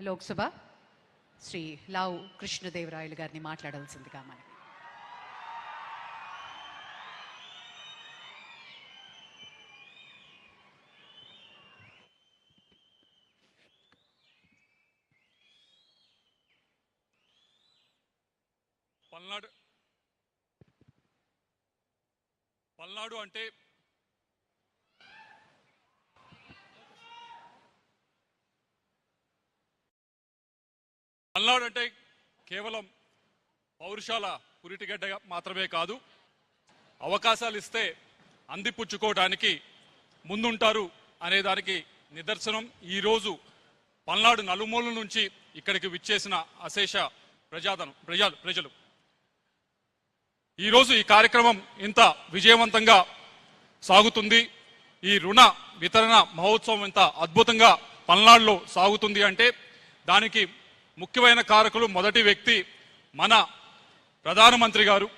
లోక్సభ శ్రీ లావు కృష్ణదేవరాయలు గారిని మాట్లాడాల్సిందిగా మనకి. పల్నాడు అంటే కేవలం పౌరుషాల పురిటిగడ్డ మాత్రమే కాదు, అవకాశాలు ఇస్తే అందిపుచ్చుకోవడానికి ముందుంటారు అనే దానికి నిదర్శనం ఈరోజు పల్నాడు నలుమూలల నుంచి ఇక్కడికి విచ్చేసిన అశేష ప్రజలు. ఈరోజు ఈ కార్యక్రమం ఇంత విజయవంతంగా సాగుతుంది, ఈ రుణ వితరణ మహోత్సవం ఇంత అద్భుతంగా పల్నాడులో సాగుతుంది అంటే దానికి ముఖ్యమైన కారకులు మొదటి వ్యక్తి మన ప్రధానమంత్రి గారు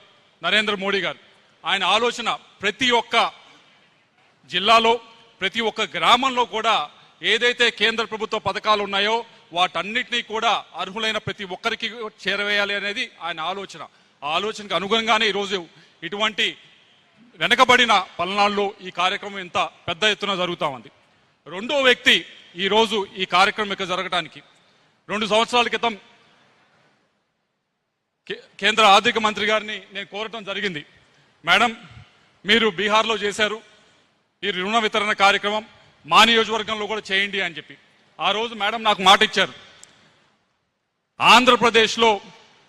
నరేంద్ర మోడీ గారు. ఆయన ఆలోచన ప్రతి ఒక్క జిల్లాలో ప్రతి ఒక్క గ్రామంలో కూడా ఏదైతే కేంద్ర ప్రభుత్వ పథకాలు ఉన్నాయో వాటన్నిటినీ కూడా అర్హులైన ప్రతి ఒక్కరికి చేరవేయాలి అనేది ఆయన ఆలోచన. ఆ ఆలోచనకు అనుగుణంగానే ఈరోజు ఇటువంటి వెనకబడిన పల్నాడులో ఈ కార్యక్రమం ఇంత పెద్ద ఎత్తున జరుగుతూ ఉంది. రెండో వ్యక్తి ఈరోజు ఈ కార్యక్రమం ఇక్కడ జరగడానికి 2 సంవత్సరాల క్రితం కేంద్ర ఆర్థిక మంత్రి గారిని నేను కోరటం జరిగింది. మేడం, మీరు బీహార్లో చేశారు ఈ రుణ వితరణ కార్యక్రమం, మా నియోజకవర్గంలో కూడా చేయండి అని చెప్పి. ఆ రోజు మేడం నాకు మాట ఇచ్చారు, ఆంధ్రప్రదేశ్లో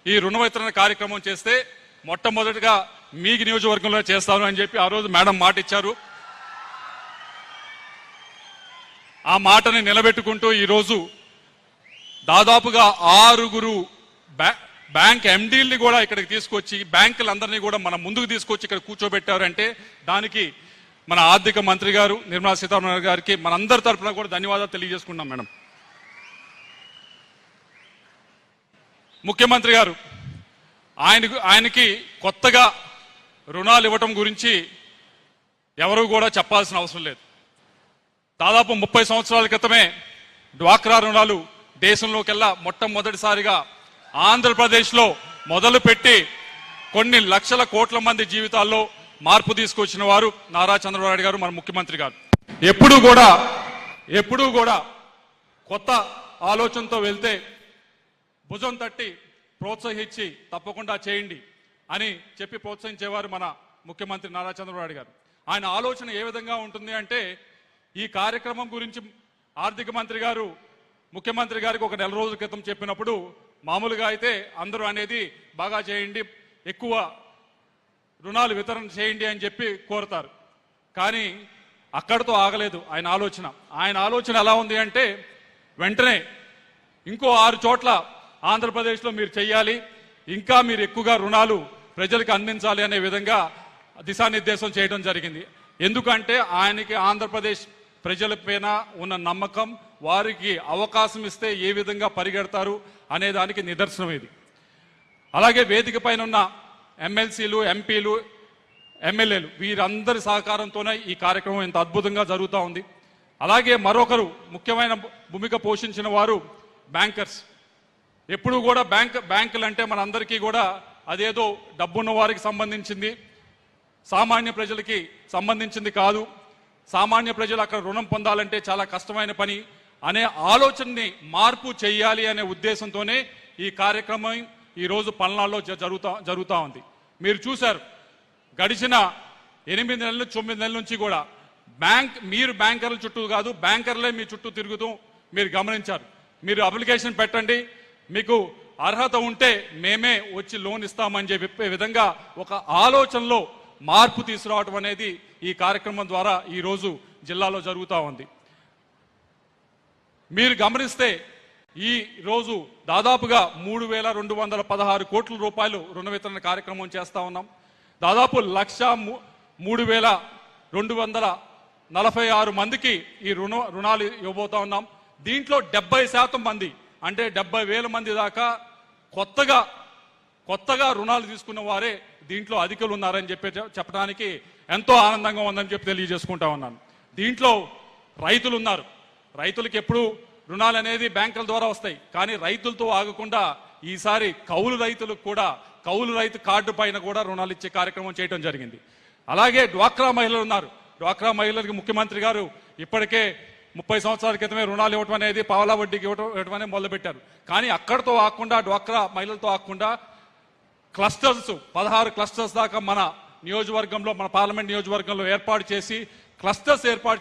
ఈ రుణ వితరణ కార్యక్రమం చేస్తే మొట్టమొదటిగా మీ నియోజకవర్గంలో చేస్తాను అని చెప్పి ఆ రోజు మేడం మాట ఇచ్చారు. ఆ మాటని నిలబెట్టుకుంటూ ఈరోజు దాదాపుగా 6 బ్యాంక్ ఎండీల్ని కూడా ఇక్కడికి తీసుకొచ్చి బ్యాంకులందరినీ కూడా మన ముందుకు తీసుకొచ్చి ఇక్కడ కూర్చోబెట్టారంటే దానికి మన ఆర్థిక మంత్రి గారు నిర్మలా సీతారామన్ గారికి మనందరి తరఫున కూడా ధన్యవాదాలు తెలియజేసుకున్నాం. మేడం, ముఖ్యమంత్రి గారు ఆయనకి కొత్తగా రుణాలు ఇవ్వటం గురించి ఎవరు కూడా చెప్పాల్సిన అవసరం లేదు. దాదాపు 30 సంవత్సరాల క్రితమే డ్వాక్రా రుణాలు దేశంలోకెల్లా మొట్టమొదటిసారిగా ఆంధ్రప్రదేశ్లో మొదలుపెట్టి కొన్ని లక్షల కోట్ల మంది జీవితాల్లో మార్పు తీసుకొచ్చిన వారు నారా చంద్రబాబు నాయుడు గారు, మన ముఖ్యమంత్రి గారు. ఎప్పుడూ కూడా కొత్త ఆలోచనతో వెళ్తే భుజం తట్టి ప్రోత్సహించి తప్పకుండా చేయండి అని చెప్పి ప్రోత్సహించేవారు మన ముఖ్యమంత్రి నారా చంద్రబాబు నాయుడు గారు. ఆయన ఆలోచన ఏ విధంగా ఉంటుంది అంటే, ఈ కార్యక్రమం గురించి ఆర్థిక మంత్రి గారు ముఖ్యమంత్రి గారికి ఒక 4 రోజుల క్రితం చెప్పినప్పుడు మామూలుగా అయితే అందరూ అనేది బాగా చేయండి, ఎక్కువ రుణాలు వితరణ చేయండి అని చెప్పి కోరుతారు. కానీ అక్కడితో ఆగలేదు ఆయన ఆలోచన ఎలా ఉంది అంటే, వెంటనే ఇంకో 6 చోట్ల ఆంధ్రప్రదేశ్లో మీరు చెయ్యాలి, ఇంకా మీరు ఎక్కువగా రుణాలు ప్రజలకు అందించాలి అనే విధంగా దిశానిర్దేశం చేయడం జరిగింది. ఎందుకంటే ఆయనకి ఆంధ్రప్రదేశ్ ప్రజల పైన ఉన్న నమ్మకం, వారికి అవకాశం ఇస్తే ఏ విధంగా పరిగెడతారు అనే దానికి నిదర్శనం ఇది. అలాగే వేదిక పైన ఉన్న ఎమ్మెల్సీలు, ఎంపీలు, ఎమ్మెల్యేలు వీరందరి సహకారంతోనే ఈ కార్యక్రమం ఇంత అద్భుతంగా జరుగుతూ ఉంది. అలాగే మరొకరు ముఖ్యమైన భూమిక పోషించిన వారు బ్యాంకర్స్. ఎప్పుడు కూడా బ్యాంకులు అంటే మనందరికీ కూడా అదేదో డబ్బున్న వారికి సంబంధించింది, సామాన్య ప్రజలకి సంబంధించింది కాదు. సామాన్య ప్రజలు అక్కడ రుణం పొందాలంటే చాలా కష్టమైన పని అనే ఆలోచనని మార్పు చేయాలి అనే ఉద్దేశంతోనే ఈ కార్యక్రమం ఈరోజు పల్నాడులో జరుగుతూ ఉంది. మీరు చూశారు, గడిచిన 8 నెలలు 9 నెలల నుంచి కూడా మీరు బ్యాంకర్ల చుట్టూ కాదు, బ్యాంకర్లే మీ చుట్టూ తిరుగుతూ మీరు గమనించారు. మీరు అప్లికేషన్ పెట్టండి, మీకు అర్హత ఉంటే మేమే వచ్చి లోన్ ఇస్తామని చెప్పే విధంగా ఒక ఆలోచనలో మార్పు తీసుకురావడం అనేది ఈ కార్యక్రమం ద్వారా ఈరోజు జిల్లాలో జరుగుతూ ఉంది. మీరు గమనిస్తే ఈ రోజు దాదాపుగా 3,216 కోట్ల రూపాయలు రుణ వితరణ కార్యక్రమం చేస్తూ ఉన్నాం. దాదాపు 1,03,246 మందికి ఈ రుణాలు ఇవ్వబోతా ఉన్నాం. దీంట్లో 70% మంది అంటే 70,000 మంది దాకా కొత్తగా రుణాలు తీసుకున్న వారే దీంట్లో అధికులు ఉన్నారని చెప్పడానికి ఎంతో ఆనందంగా ఉందని చెప్పి తెలియజేసుకుంటా ఉన్నాను. దీంట్లో రైతులు ఉన్నారు. రైతులకు ఎప్పుడు రుణాలు అనేది బ్యాంకుల ద్వారా వస్తాయి. కానీ రైతులతో ఆగకుండా ఈసారి కౌలు రైతులకు కూడా కౌలు రైతు కార్డు పైన కూడా రుణాలు ఇచ్చే కార్యక్రమం చేయడం జరిగింది. అలాగే డ్వాక్రా మహిళలు ఉన్నారు. డ్వాక్రా మహిళలకు ముఖ్యమంత్రి గారు ఇప్పటికే 30 సంవత్సరాల క్రితమే రుణాలు ఇవ్వటం అనేది పావలా వడ్డీకి ఇవ్వటం అనేది మొదలుపెట్టారు. కానీ అక్కడితో ఆగకుండా డ్వాక్రా మహిళలతో ఆగకుండా క్లస్టర్స్ 16 క్లస్టర్స్ దాకా మన నియోజకవర్గంలో మన పార్లమెంట్ నియోజకవర్గంలో ఏర్పాటు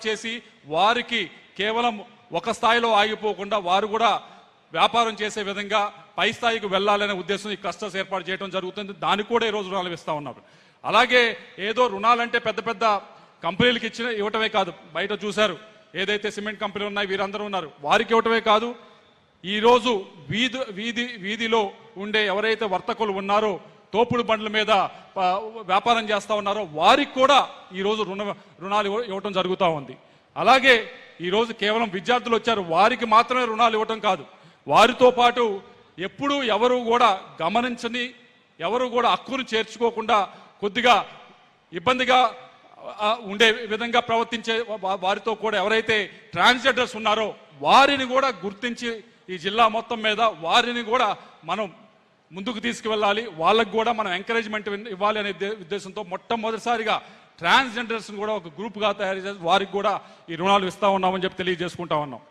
చేసి వారికి కేవలం ఒక స్థాయిలో ఆగిపోకుండా వారు కూడా వ్యాపారం చేసే విధంగా పై స్థాయికి వెళ్ళాలనే ఉద్దేశం ఈ క్లస్టర్స్ ఏర్పాటు చేయడం జరుగుతుంది. దానికి కూడా ఈరోజు రుణాలు ఇస్తా ఉన్నారు. అలాగే ఏదో రుణాలంటే పెద్ద పెద్ద కంపెనీలకు ఇవ్వటమే కాదు, బయట చూశారు ఏదైతే సిమెంట్ కంపెనీలు ఉన్నాయి వీరందరూ ఉన్నారు, వారికి ఇవ్వటమే కాదు, ఈరోజు వీధిలో ఉండే ఎవరైతే వర్తకులు ఉన్నారో తోపుడు బండ్ల మీద వ్యాపారం చేస్తూ ఉన్నారో వారికి కూడా ఈరోజు రుణాలు ఇవ్వటం జరుగుతూ ఉంది. అలాగే ఈరోజు కేవలం విద్యార్థులు వచ్చారు, వారికి మాత్రమే రుణాలు ఇవ్వటం కాదు, వారితో పాటు ఎప్పుడూ ఎవరు కూడా గమనించని ఎవరు కూడా హక్కును చేర్చుకోకుండా కొద్దిగా ఇబ్బందిగా ఉండే విధంగా ప్రవర్తించే వారితో కూడా ఎవరైతే ట్రాన్స్జెండర్స్ ఉన్నారో వారిని కూడా గుర్తించి ఈ జిల్లా మొత్తం మీద వారిని కూడా మనం ముందుకు తీసుకువెళ్ళాలి, వాళ్ళకు కూడా మనం ఎంకరేజ్మెంట్ ఇవ్వాలి అనే ఉద్దేశంతో మొట్టమొదటిసారిగా ట్రాన్స్జెండర్స్ కూడా ఒక గ్రూప్గా తయారు చేసి వారికి కూడా ఈ రుణాలు ఇస్తా ఉన్నామని చెప్పి తెలియజేసుకుంటా ఉన్నాం.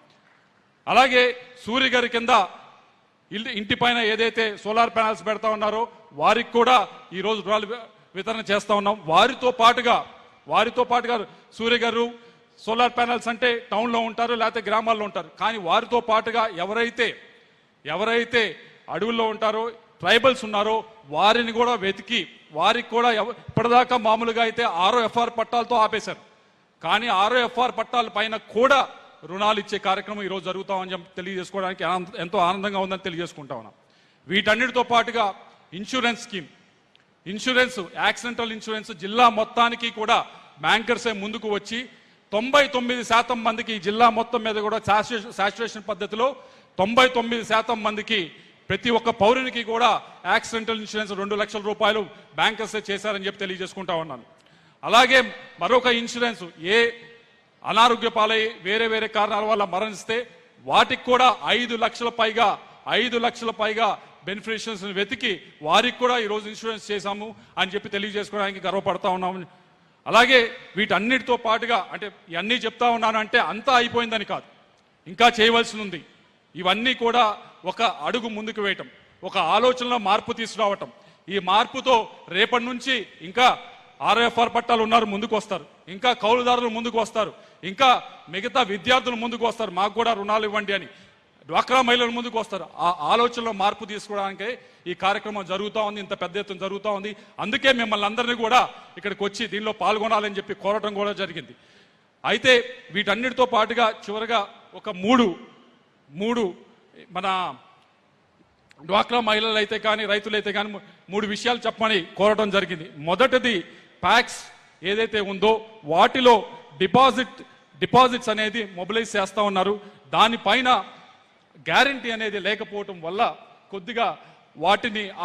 అలాగే సూర్య గారి కింద ఇంటి పైన ఏదైతే సోలార్ ప్యానల్స్ పెడతా ఉన్నారో వారికి కూడా ఈరోజు రుణాలు వితరణ చేస్తూ ఉన్నాం. వారితో పాటుగా సూర్య గారు సోలార్ ప్యానల్స్ అంటే టౌన్లో ఉంటారు లేకపోతే గ్రామాల్లో ఉంటారు, కానీ వారితో పాటుగా ఎవరైతే అడవుల్లో ఉంటారో ట్రైబల్స్ ఉన్నారో వారిని కూడా వెతికి వారికి కూడా ఇప్పటిదాకా మామూలుగా అయితే ROFR పట్టాలతో ఆపేశారు, కానీ ROFR పట్టాల పైన కూడా రుణాలు ఇచ్చే కార్యక్రమం ఈరోజు జరుగుతామని చెప్పి తెలియజేసుకోవడానికి ఎంతో ఆనందంగా ఉందని తెలియజేసుకుంటా ఉన్నాం. వీటన్నిటితో పాటుగా ఇన్సూరెన్స్ యాక్సిడెంటల్ ఇన్సూరెన్స్ జిల్లా మొత్తానికి కూడా బ్యాంకర్సే ముందుకు వచ్చి 99% మందికి ఈ జిల్లా మొత్తం మీద కూడా శాచురేషన్ పద్ధతిలో 99% మందికి ప్రతి ఒక్క పౌరునికి కూడా యాక్సిడెంటల్ ఇన్సూరెన్స్ 2 లక్షల రూపాయలు బ్యాంకర్సే చేశారని చెప్పి తెలియజేసుకుంటా ఉన్నాను. అలాగే మరొక ఇన్సూరెన్స్ ఏ అనారోగ్య పాలై వేరే కారణాల వల్ల మరణిస్తే వాటికి కూడా 5 లక్షల పైగా బెనిఫిషియరీస్ వెతికి వారికి కూడా ఈరోజు ఇన్సూరెన్స్ చేశాము అని చెప్పి తెలియజేసుకోవడానికి గర్వపడతా ఉన్నాము. అలాగే వీటన్నిటితో పాటుగా అంటే ఇవన్నీ చెప్తా ఉన్నాను అంటే అంతా అయిపోయిందని కాదు, ఇంకా చేయవలసి ఉంది. ఇవన్నీ కూడా ఒక అడుగు ముందుకు వేయటం, ఒక ఆలోచనలో మార్పు తీసుకురావటం. ఈ మార్పుతో రేపటి నుంచి ఇంకా ROFR పట్టాలు ఉన్నారు ముందుకు వస్తారు, ఇంకా కౌలుదారులు ముందుకు వస్తారు, ఇంకా మిగతా విద్యార్థులు ముందుకు వస్తారు, మాకు కూడా రుణాలు ఇవ్వండి అని డ్వాక్రా మహిళలు ముందుకు వస్తారు. ఆ ఆలోచనలో మార్పు తీసుకోవడానికే ఈ కార్యక్రమం జరుగుతూ ఉంది, ఇంత పెద్ద ఎత్తున జరుగుతూ ఉంది. అందుకే మిమ్మల్ని అందరినీ కూడా ఇక్కడికి వచ్చి దీనిలో పాల్గొనాలని చెప్పి కోరటం కూడా జరిగింది. అయితే వీటన్నిటితో పాటుగా చివరిగా ఒక మూడు మన డ్వాక్రా మహిళలు అయితే కానీ రైతులైతే కానీ 3 విషయాలు చెప్పమని కోరటం జరిగింది. మొదటిది ప్యాక్స్ ఏదైతే ఉందో వాటిలో డిపాజిట్స్ అనేది మొబిలైజ్ చేస్తూ ఉన్నారు, దానిపైన గ్యారంటీ అనేది లేకపోవటం వల్ల కొద్దిగా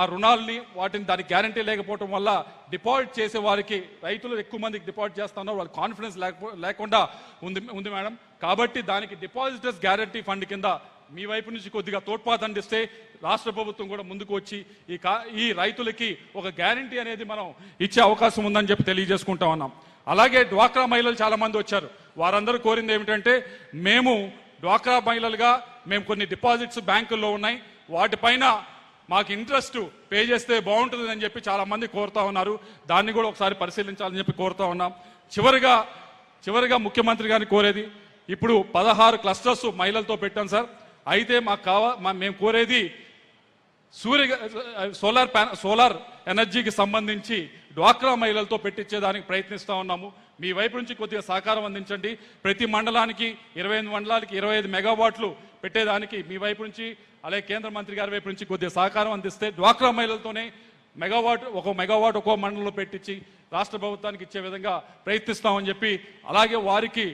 ఆ రుణాలని దానికి గ్యారంటీ లేకపోవటం వల్ల డిపాజిట్ చేసే వారికి రైతులు ఎక్కువ మందికి డిపాజిట్ చేస్తా ఉన్నారు, వాళ్ళకి కాన్ఫిడెన్స్ లేకుండా ఉంది మేడం. కాబట్టి దానికి డిపాజిటర్స్ గ్యారంటీ ఫండ్ కింద మీ వైపు నుంచి కొద్దిగా తోడ్పాటు అందిస్తే రాష్ట్ర ప్రభుత్వం కూడా ముందుకు వచ్చి ఈ రైతులకి ఒక గ్యారంటీ అనేది మనం ఇచ్చే అవకాశం ఉందని చెప్పి తెలియజేసుకుంటా ఉన్నాం. అలాగే డ్వాక్రా మహిళలు చాలా మంది వచ్చారు, వారందరూ కోరింది ఏమిటంటే మేము డ్వాక్రా మహిళలుగా మేము కొన్ని డిపాజిట్స్ బ్యాంకుల్లో ఉన్నాయి, వాటిపైన మాకు ఇంట్రెస్ట్ పే చేస్తే బాగుంటుంది అని చెప్పి చాలా మంది కోరుతా ఉన్నారు. దాన్ని కూడా ఒకసారి పరిశీలించాలని చెప్పి కోరుతా ఉన్నాం. చివరిగా ముఖ్యమంత్రి గారిని కోరేది, ఇప్పుడు 16 క్లస్టర్స్ మహిళలతో పెట్టాం సార్, అయితే మేము కోరేది సోలార్ ఎనర్జీకి సంబంధించి డ్వాక్రా మహిళలతో పెట్టించేదానికి ప్రయత్నిస్తూ ఉన్నాము. మీ వైపు నుంచి కొద్దిగా సహకారం అందించండి. ప్రతి మండలానికి 28 మండలాలకి 25 మెగావాట్లు పెట్టేదానికి మీ వైపు నుంచి అలాగే కేంద్ర మంత్రి గారి వైపు నుంచి కొద్దిగా సహకారం అందిస్తే డ్వాక్రా మహిళలతోనే ఒక మెగావాట్ ఒక్కో మండలంలో పెట్టించి రాష్ట్ర ప్రభుత్వానికి ఇచ్చే విధంగా ప్రయత్నిస్తామని చెప్పి, అలాగే వారికి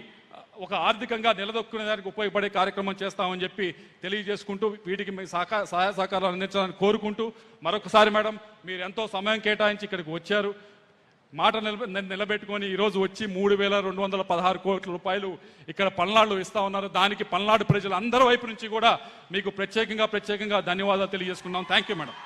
ఒక ఆర్థికంగా నిలదొక్కునేదానికి ఉపయోగపడే కార్యక్రమం చేస్తామని చెప్పి తెలియజేసుకుంటూ వీటికి మీ సహాయ సహకారాలు అందించాలని కోరుకుంటూ మరొకసారి మేడం మీరు ఎంతో సమయం కేటాయించి ఇక్కడికి వచ్చారు. మాట నిలబెట్టుకొని ఈరోజు వచ్చి 3,216 కోట్ల రూపాయలు ఇక్కడ పల్నాడులో ఇస్తా ఉన్నారు. దానికి పల్నాడు ప్రజలు అందరి వైపు నుంచి కూడా మీకు ప్రత్యేకంగా ధన్యవాదాలు తెలియజేసుకున్నాం. Thank you madam.